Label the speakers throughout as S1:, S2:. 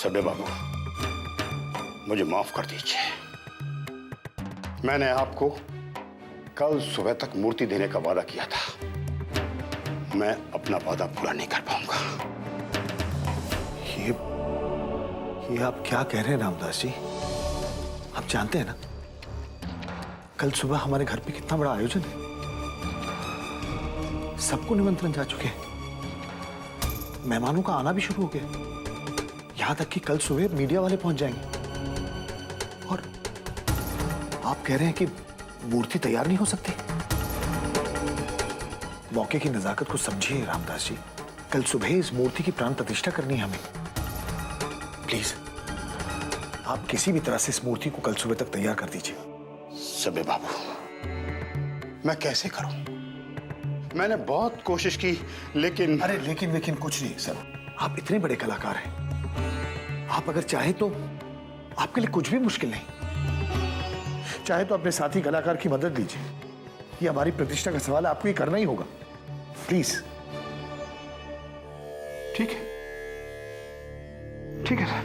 S1: सबे बाबू, मुझे माफ कर दीजिए। मैंने आपको कल सुबह तक मूर्ति देने का वादा किया था। मैं अपना वादा पूरा नहीं कर पाऊंगा।
S2: ये आप क्या कह रहे हैं रामदास जी? आप जानते हैं ना कल सुबह हमारे घर पे कितना बड़ा आयोजन है। सबको निमंत्रण जा चुके हैं, मेहमानों का आना भी शुरू हो गया। यहां तक कि कल सुबह मीडिया वाले पहुंच जाएंगे। और आप कह रहे हैं कि मूर्ति तैयार नहीं हो सकती? मौके की नजाकत को समझिए रामदास जी। कल सुबह इस मूर्ति की प्राण प्रतिष्ठा करनी है हमें। प्लीज आप किसी भी तरह से इस मूर्ति को कल सुबह तक तैयार कर दीजिए।
S1: सबे बाबू, मैं कैसे करूं? मैंने बहुत कोशिश की, लेकिन
S2: अरे लेकिन कुछ नहीं सर। आप इतने बड़े कलाकार हैं, आप अगर चाहे तो आपके लिए कुछ भी मुश्किल नहीं। चाहे तो अपने साथी कलाकार की मदद लीजिए। ये हमारी प्रतिष्ठा का सवाल है, आपको ये करना ही होगा। प्लीज। ठीक है, ठीक है सर।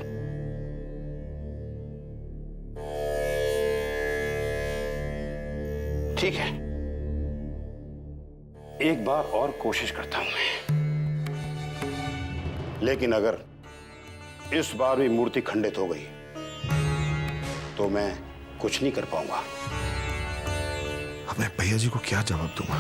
S1: ठीक है, एक बार और कोशिश करता हूं मैं। लेकिन अगर इस बार भी मूर्ति खंडित हो गई तो मैं कुछ नहीं कर पाऊंगा।
S2: अब मैं भैया जी को क्या जवाब दूंगा?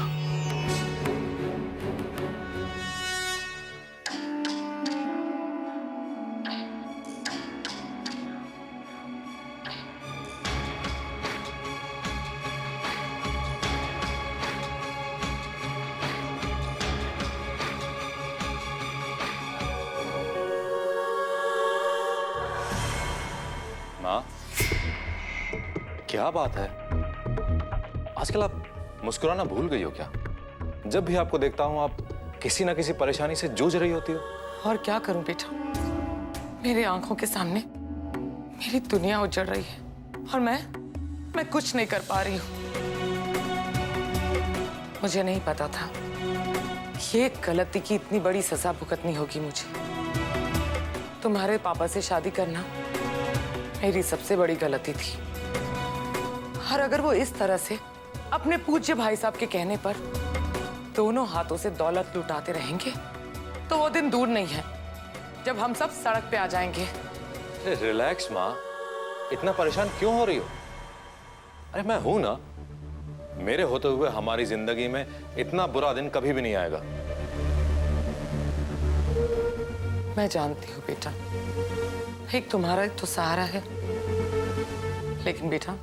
S3: माँ, क्या बात है? आजकल आप मुस्कुराना भूल गई हो क्या? जब भी आपको देखता हूं आप किसी ना किसी परेशानी से जूझ रही होती हो।
S4: और क्या करूं बेटा, मेरी आंखों के सामने मेरी दुनिया उजड़ रही है और मैं कुछ नहीं कर पा रही हूं। मुझे नहीं पता था ये गलती की इतनी बड़ी सजा भुगतनी होगी मुझे। तुम्हारे पापा से शादी करना मेरी सबसे बड़ी गलती थी। और अगर वो इस तरह से अपने पूज्य भाई साहब के कहने पर दोनों हाथों से दौलत लुटाते रहेंगे तो वो दिन दूर नहीं है जब हम सब सड़क पे आ जाएंगे।
S3: रिलैक्स माँ, इतना परेशान क्यों हो रही हो? अरे मैं हूं ना, मेरे होते हुए हमारी जिंदगी में इतना बुरा दिन कभी भी नहीं आएगा।
S4: मैं जानती हूँ बेटा, एक तुम्हारा तो सहारा है, लेकिन बेटा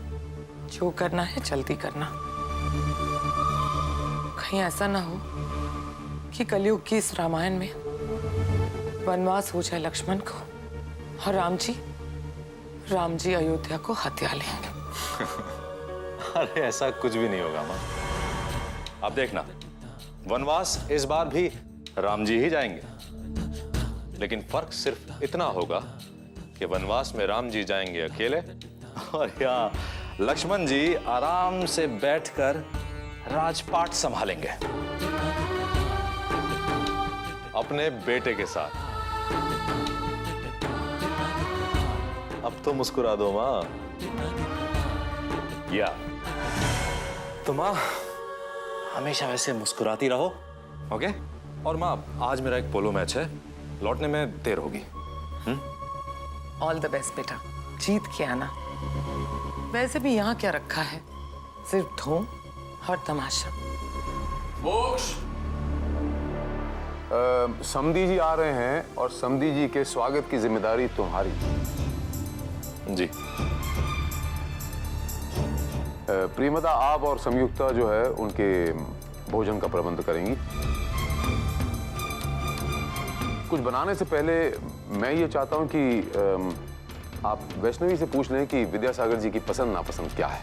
S4: जो करना है जल्दी करना। कहीं ऐसा ना हो कि कलयुग की इस रामायण में वनवास हो जाए लक्ष्मण को और राम जी अयोध्या को हत्या लेंगे।
S3: अरे ऐसा कुछ भी नहीं होगा माँ। अब देखना, वनवास इस बार भी राम जी ही जाएंगे, लेकिन फर्क सिर्फ इतना होगा कि वनवास में राम जी जाएंगे अकेले और यहाँ लक्ष्मण जी आराम से बैठकर राजपाट संभालेंगे अपने बेटे के साथ। अब तो मुस्कुरा दो माँ। या तो माँ हमेशा वैसे मुस्कुराती रहो, ओके? और माँ आज मेरा एक पोलो मैच है, लौटने में देर होगी।
S4: ऑल द बेस्ट बेटा, जीत के आना। वैसे भी यहाँ क्या रखा है, सिर्फ धूम और तमाशा।
S5: मोक्ष, समधी जी आ रहे हैं और समधी जी के स्वागत की जिम्मेदारी तुम्हारी।
S3: जी।
S5: प्रियमदा, आप और संयुक्ता जो है उनके भोजन का प्रबंध करेंगी। कुछ बनाने से पहले मैं ये चाहता हूं कि आप वैष्णवी से पूछ लें कि विद्यासागर जी की पसंद नापसंद क्या है।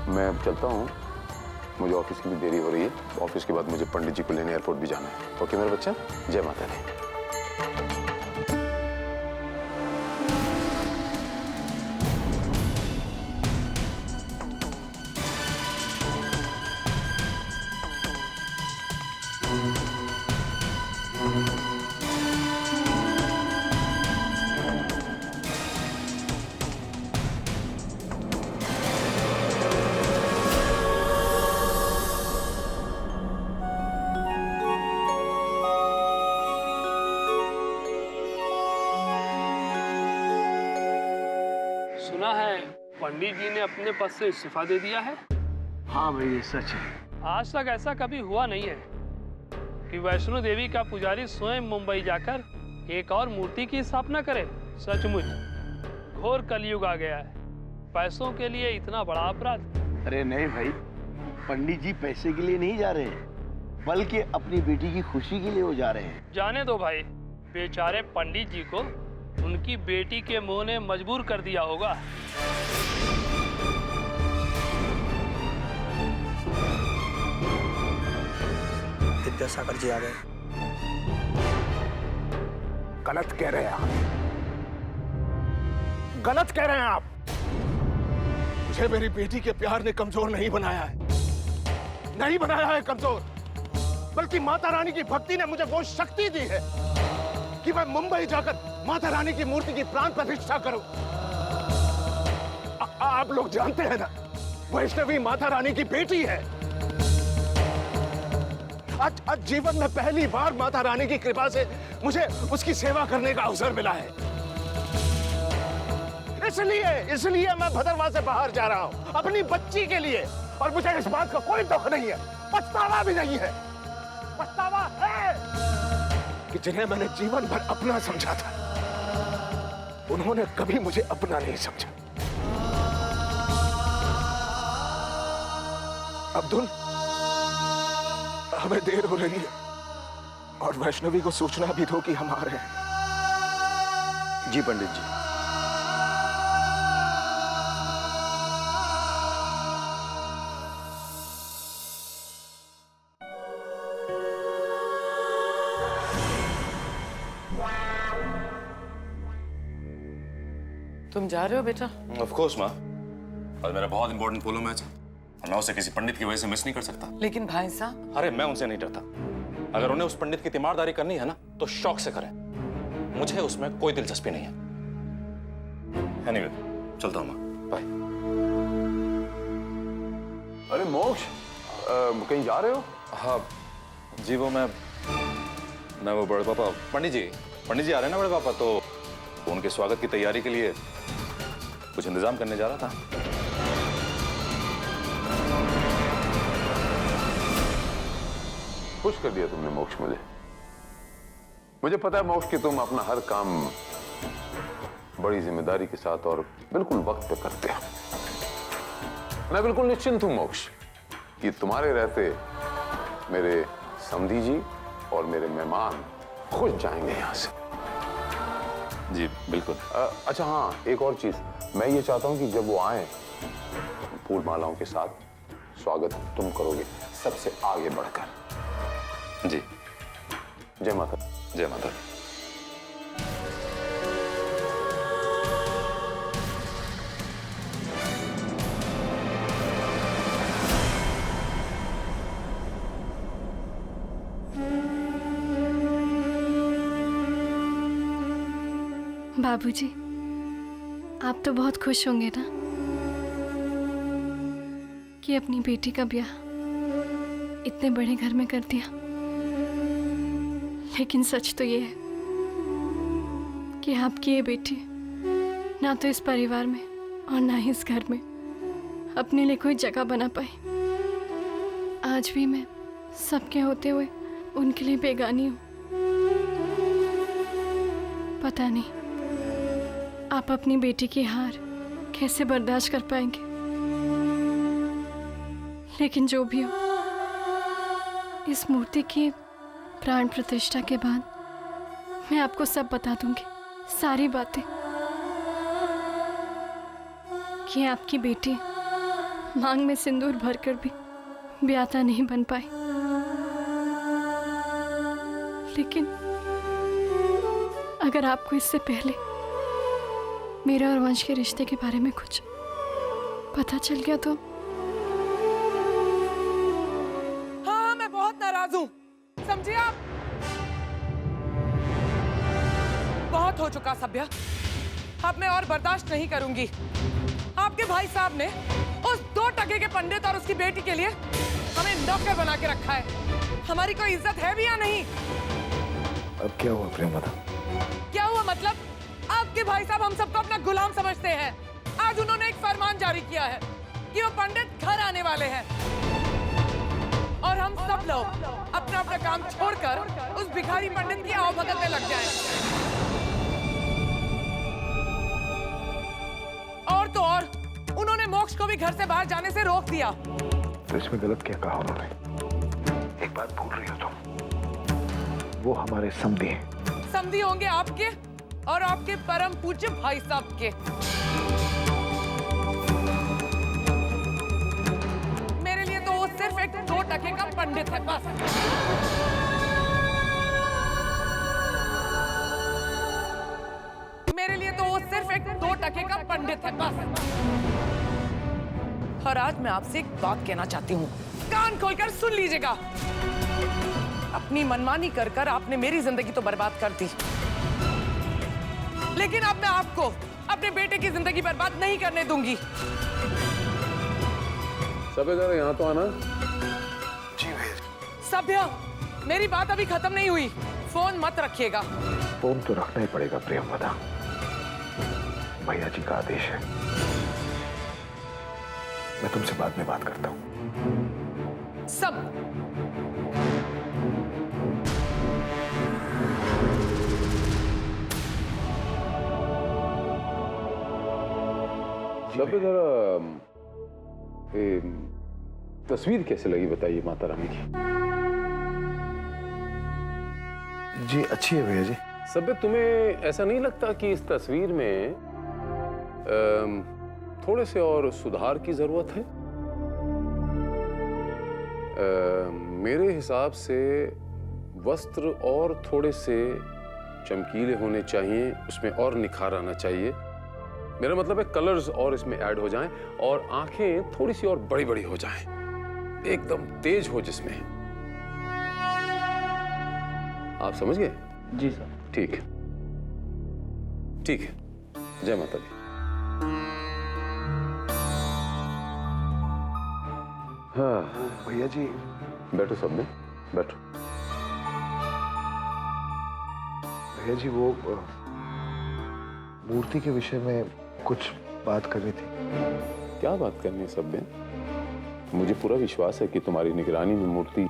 S5: मैं अब चलता हूं, मुझे ऑफिस की भी देरी हो रही है। ऑफिस के बाद मुझे पंडित जी को लेने एयरपोर्ट भी जाना है। ओके मेरे बच्चा, जय माता दी।
S6: पंडित जी ने अपने पद से इस्तीफा दे दिया है?
S2: हाँ भाई, ये सच है।
S6: आज तक ऐसा कभी हुआ नहीं है कि वैष्णो देवी का पुजारी स्वयं मुंबई जाकर एक और मूर्ति की स्थापना करे। सचमुच घोर कलयुग आ गया है। पैसों के लिए इतना बड़ा अपराध।
S7: अरे नहीं भाई, पंडित जी पैसे के लिए नहीं जा रहे हैं, बल्कि अपनी बेटी की खुशी के लिए वो जा रहे हैं।
S6: जाने दो भाई, बेचारे पंडित जी को उनकी बेटी के मोह ने मजबूर कर दिया होगा।
S8: विद्यासागर जी आ गए।
S2: गलत कह रहे हैं आप, गलत कह रहे हैं आप। मुझे मेरी बेटी के प्यार ने कमजोर नहीं बनाया है, नहीं बनाया है कमजोर, बल्कि माता रानी की भक्ति ने मुझे वो शक्ति दी है कि मैं मुंबई जाकर माता रानी की मूर्ति की प्राण प्रतिष्ठा करूं। आप लोग जानते हैं ना, वैष्णवी माता रानी की बेटी है। आज जीवन में पहली बार माता रानी की कृपा से मुझे उसकी सेवा करने का अवसर मिला है। इसलिए मैं भद्रवाह से बाहर जा रहा हूं, अपनी बच्ची के लिए। और मुझे इस बात का कोई दुख नहीं है, पछतावा भी नहीं है। पछतावा है कि जिन्हें मैंने जीवन भर अपना समझा था, उन्होंने कभी मुझे अपना नहीं समझा। अब्दुल, हमें देर हो रही है और वैष्णवी को सूचना भी दो कि हम आ रहे हैं।
S7: जी पंडित जी।
S4: तुम जा रहे हो बेटा?
S3: ऑफ कोर्स माँ, आज मेरा बहुत इंपॉर्टेंट पोलो मैच है और मैं उसे किसी पंडित की वजह से मिस नहीं कर सकता।
S4: लेकिन भाई साहब।
S3: अरे मैं उनसे नहीं डरता। अगर उन्हें उस पंडित की तीमारदारी करनी है ना, तो शौक से करें। मुझे उसमें कोई दिलचस्पी नहीं है। एनीवे, चलता हूँ माँ, बाय।
S5: अरे मोक्ष, कहीं जा रहे हो?
S3: हाँ जी, वो मैं वो बड़े पापा पंडित जी आ रहे हैं ना बड़े पापा, तो उनके स्वागत की तैयारी के लिए कुछ इंतजाम करने जा रहा था।
S5: खुश कर दिया तुमने मोक्ष मुझे। मुझे पता है मोक्ष कि तुम अपना हर काम बड़ी जिम्मेदारी के साथ और बिल्कुल वक्त पे करते हो। मैं बिल्कुल निश्चिंत हूं मोक्ष कि तुम्हारे रहते मेरे समधी जी और मेरे मेहमान खुश जाएंगे यहां से।
S3: जी बिल्कुल।
S5: अच्छा हाँ, एक और चीज, मैं ये चाहता हूं कि जब वो आए, फूल मालाओं के साथ स्वागत तुम करोगे सबसे आगे बढ़कर।
S3: जी।
S5: जय माता।
S3: जय माता।
S9: बाबूजी, आप तो बहुत खुश होंगे ना कि अपनी बेटी का ब्याह इतने बड़े घर में कर दिया। लेकिन सच तो ये है कि आपकी ये बेटी ना तो इस परिवार में और ना ही इस घर में अपने लिए कोई जगह बना पाई। आज भी मैं सबके होते हुए उनके लिए बेगानी हूँ। पता नहीं आप अपनी बेटी की हार कैसे बर्दाश्त कर पाएंगे। लेकिन जो भी हो, इस मूर्ति की प्राण प्रतिष्ठा के बाद मैं आपको सब बता दूंगी, सारी बातें, कि आपकी बेटी मांग में सिंदूर भरकर भी ब्याता नहीं बन पाई। लेकिन अगर आपको इससे पहले मेरे और वंश के रिश्ते के बारे में कुछ पता चल गया तो?
S4: हाँ, मैं बहुत नाराज हूँ, समझे आप? बहुत हो चुका सभ्या, अब मैं और बर्दाश्त नहीं करूंगी। आपके भाई साहब ने उस 2 टके के पंडित और उसकी बेटी के लिए हमें नौकर बना के रखा है। हमारी कोई इज्जत है भी या नहीं?
S2: अब क्या हुआ प्रेमदा?
S4: क्या हुआ मतलब? आपके भाई साहब हम सबको अपना गुलाम समझते हैं। आज उन्होंने एक फरमान जारी किया है कि वो पंडित घर आने वाले हैं और हम सब लोग अपना अपना काम छोड़कर उस भिखारी पंडित की आवभगत में लग जाएं। और तो और उन्होंने मोक्ष को भी घर से बाहर जाने से रोक दिया।
S2: तो इसमें गलत क्या कहा उन्होंने? एक बात भूल रही हो तुम, वो हमारे समधी हैं।
S4: समधी होंगे आपके और आपके परम पूज्य भाई साहब के। मेरे लिए तो वो सिर्फ एक 2 टके का पंडित है बस। मेरे लिए तो वो सिर्फ एक 2 टके का पंडित है बस। और आज मैं आपसे एक बात कहना चाहती हूँ, कान खोलकर सुन लीजिएगा। अपनी मनमानी कर कर आपने मेरी जिंदगी तो बर्बाद कर दी, लेकिन अब मैं आपको अपने बेटे की जिंदगी बर्बाद नहीं करने दूंगी।
S5: सभ्य जरा यहाँ तो आना।
S2: जी भैया।
S4: सभ्य, मेरी बात अभी खत्म नहीं हुई, फोन मत रखिएगा।
S2: फोन तो रखना ही पड़ेगा प्रियंवदा, भैया जी का आदेश है। मैं तुमसे बाद में बात करता हूं।
S4: सब
S5: सभ्य जरा तस्वीर कैसे लगी बताइए माता रानी की।
S2: जी अच्छी है भैया जी।
S5: सभ्य, तुम्हें ऐसा नहीं लगता कि इस तस्वीर में थोड़े से और सुधार की जरूरत है? मेरे हिसाब से वस्त्र और थोड़े से चमकीले होने चाहिए, उसमें और निखार आना चाहिए। मेरा मतलब है कलर्स और इसमें ऐड हो जाएं और आंखें थोड़ी सी और बड़ी बड़ी हो जाएं, एकदम तेज हो जिसमें। आप समझ गए?
S8: जी सर।
S5: ठीक है, ठीक है। जय माता दी। हाँ
S2: भैया जी।
S5: बैठो सब में, बैठो।
S2: भैया जी वो मूर्ति के विषय में कुछ बात करनी थी।
S5: क्या बात करनी है सब में? मुझे पूरा विश्वास है कि तुम्हारी निगरानी में मूर्ति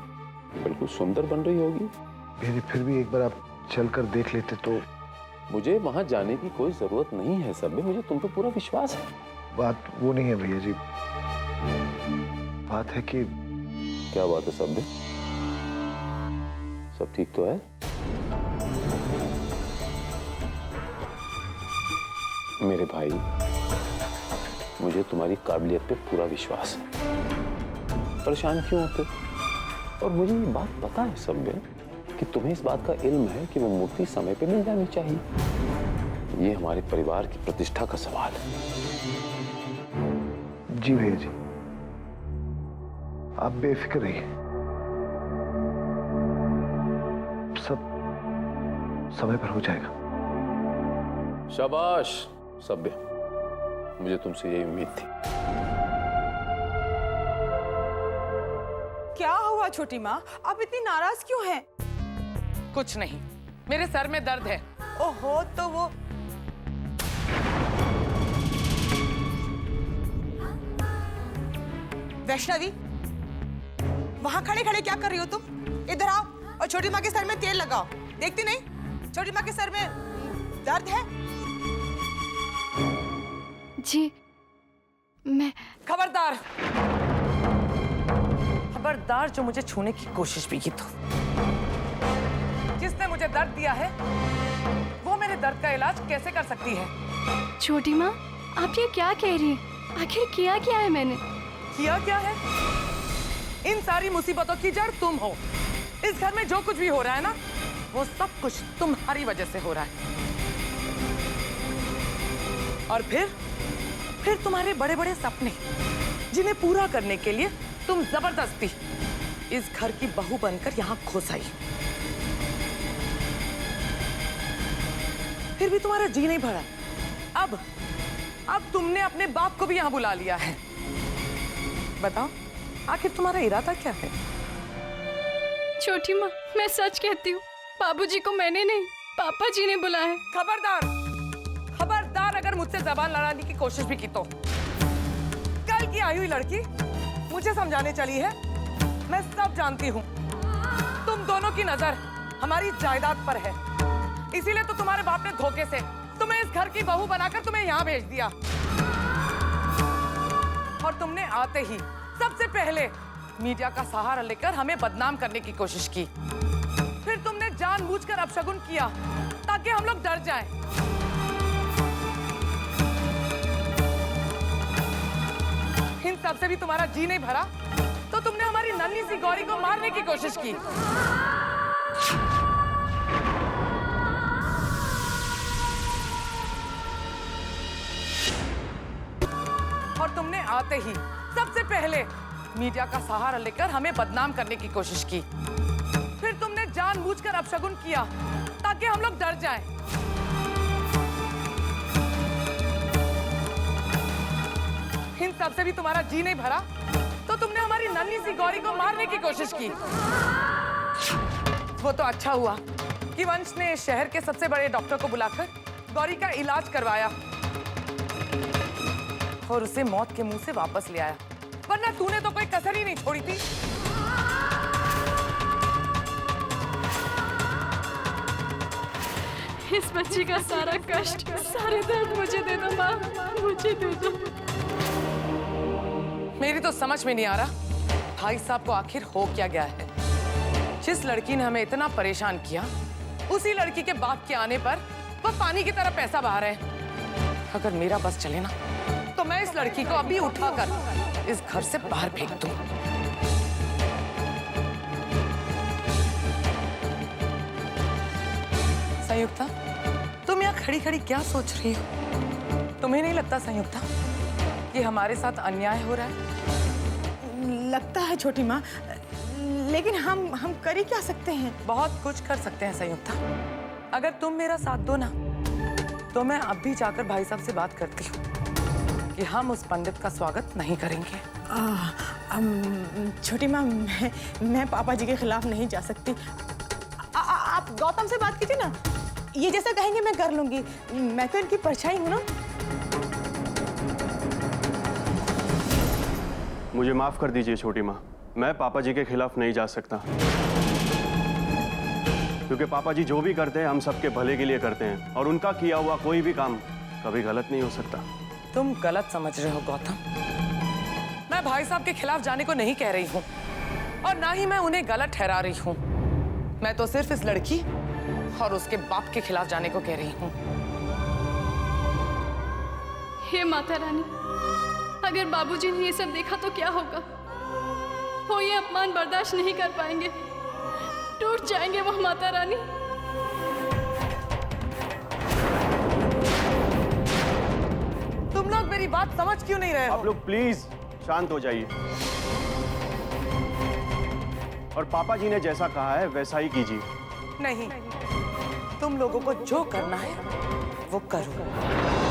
S5: बिल्कुल सुंदर बन रही होगी।
S2: भैया जी फिर भी एक बार आप चलकर देख लेते तो।
S5: मुझे वहां जाने की कोई जरूरत नहीं है सब में, मुझे तुम पे पूरा विश्वास है।
S2: बात वो नहीं है भैया जी, बात है कि।
S5: क्या बात है सब में? सब ठीक तो है? मेरे भाई, मुझे तुम्हारी काबिलियत पे पूरा विश्वास है। परेशान क्यों होते? और मुझे ये बात पता है सब में कि तुम्हें इस बात का इल्म है कि वो मूर्ति समय पे मिल जानी चाहिए। ये हमारे परिवार की प्रतिष्ठा का सवाल है।
S2: जी भैया जी, आप बेफिक्र रहिए, सब समय पर हो जाएगा।
S5: शाबाश सभ्य, मुझे तुमसे यही उम्मीद थी।
S10: क्या हुआ छोटी माँ, आप इतनी नाराज क्यों हैं?
S4: कुछ नहीं, मेरे सर में दर्द है।
S10: ओहो, तो वो वैष्णवी, वहां खड़े खड़े क्या कर रही हो तुम? इधर आओ और छोटी माँ के सर में तेल लगाओ। देखती नहीं छोटी माँ के सर में दर्द है?
S9: जी मैं।
S4: खबरदार, खबरदार जो मुझे छूने की कोशिश भी की तो। जिसने मुझे दर्द दिया है वो मेरे दर्द का इलाज कैसे कर सकती है?
S9: छोटी माँ, आप ये क्या कह रही हैं? आखिर किया क्या है मैंने?
S4: किया क्या है? इन सारी मुसीबतों की जड़ तुम हो। इस घर में जो कुछ भी हो रहा है ना, वो सब कुछ तुम्हारी वजह से हो रहा है। और फिर तुम्हारे बड़े बड़े सपने, जिन्हें पूरा करने के लिए तुम जबरदस्ती इस घर की बहू बनकर यहाँ घुस आई। फिर भी तुम्हारा जी नहीं भरा। अब तुमने अपने बाप को भी यहाँ बुला लिया है। बताओ, आखिर तुम्हारा इरादा क्या है?
S9: छोटी माँ, मैं सच कहती हूँ, बाबूजी को मैंने नहीं, पापा जी ने बुलाया है।
S4: खबरदार, खबरदार अगर मुझसे जबान लड़ाने की कोशिश भी की तो।
S10: की आई हुई लड़की मुझे समझाने चली है। मैं सब जानती हूँ। तुम दोनों की नजर हमारी जायदाद पर है, इसीलिए तो तुम्हारे बाप ने धोखे से तुम्हें इस घर की बहू बनाकर तुम्हें यहाँ भेज दिया। और तुमने आते ही सबसे पहले मीडिया का सहारा लेकर हमें बदनाम करने की कोशिश की। फिर तुमने जानबूझकर अपशगुन किया ताकि हम लोग डर जाएं। इन सब से भी तुम्हारा जी नहीं भरा तो तुमने हमारी नन्ही सी गौरी को मारने की कोशिश की। और तुमने आते ही सबसे पहले मीडिया का सहारा लेकर हमें बदनाम करने की कोशिश की। फिर तुमने जानबूझकर अपशगुन किया ताकि हम लोग डर जाएं। इन सब से भी तुम्हारा जी नहीं भरा तो तुमने हमारी नन्ही सी गौरी को मारने की कोशिश की। वो तो अच्छा हुआ कि वंश ने शहर के सबसे बड़े डॉक्टर को बुलाकर गौरी का इलाज करवाया और उसे मौत के मुंह से वापस ले आया, वरना तूने तो कोई कसर ही नहीं छोड़ी थी।
S9: इस बच्ची का सारा कष्ट, सारे दर्द मुझे दे दो माँ, मुझे दे दो।
S10: मेरी तो समझ में नहीं आ रहा भाई साहब को आखिर हो क्या गया है। जिस लड़की ने हमें इतना परेशान किया, उसी लड़की के बाप के आने पर वह पानी की तरह पैसा बहा रहे हैं। अगर मेरा बस चले ना तो मैं इस लड़की को अभी उठाकर इस घर से बाहर फेंक दूं। संयुक्ता, तुम यहाँ खड़ी खड़ी क्या सोच रही हो? तुम्हें नहीं लगता संयुक्ता कि हमारे साथ अन्याय हो रहा है?
S11: लगता है छोटी माँ, लेकिन हम कर ही क्या सकते हैं?
S10: बहुत कुछ कर सकते हैं संयुक्ता। अगर तुम मेरा साथ दो ना तो मैं अब भी जाकर भाई साहब से बात करती हूँ कि हम उस पंडित का स्वागत नहीं करेंगे।
S11: छोटी माँ, मैं पापा जी के खिलाफ नहीं जा सकती। आप गौतम से बात कीजिए ना, ये जैसा कहेंगे मैं कर लूंगी। मैं तो इनकी परछाई हूँ ना।
S12: मुझे माफ कर दीजिए छोटी माँ, मैं पापा जी के खिलाफ नहीं जा सकता, क्योंकि पापा जी जो भी करते हैं हम सबके भले के लिए करते हैं और उनका किया हुआ कोई भी काम कभी गलत नहीं हो सकता।
S10: तुम गलत समझ रहे हो गौतम। मैं भाई साहब के खिलाफ जाने को नहीं कह रही हूँ और ना ही मैं उन्हें गलत ठहरा रही हूँ। मैं तो सिर्फ इस लड़की और उसके बाप के खिलाफ जाने को कह रही हूँ।
S9: हे माता रानी, अगर बाबूजी ने ये सब देखा तो क्या होगा? वो ये अपमान बर्दाश्त नहीं कर पाएंगे, टूट जाएंगे वो माता रानी।
S10: तुम लोग मेरी बात समझ क्यों नहीं रहे हो?
S12: आप लोग प्लीज शांत हो जाइए और पापा जी ने जैसा कहा है वैसा ही कीजिए।
S10: नहीं, तुम लोगों को जो करना है वो करो।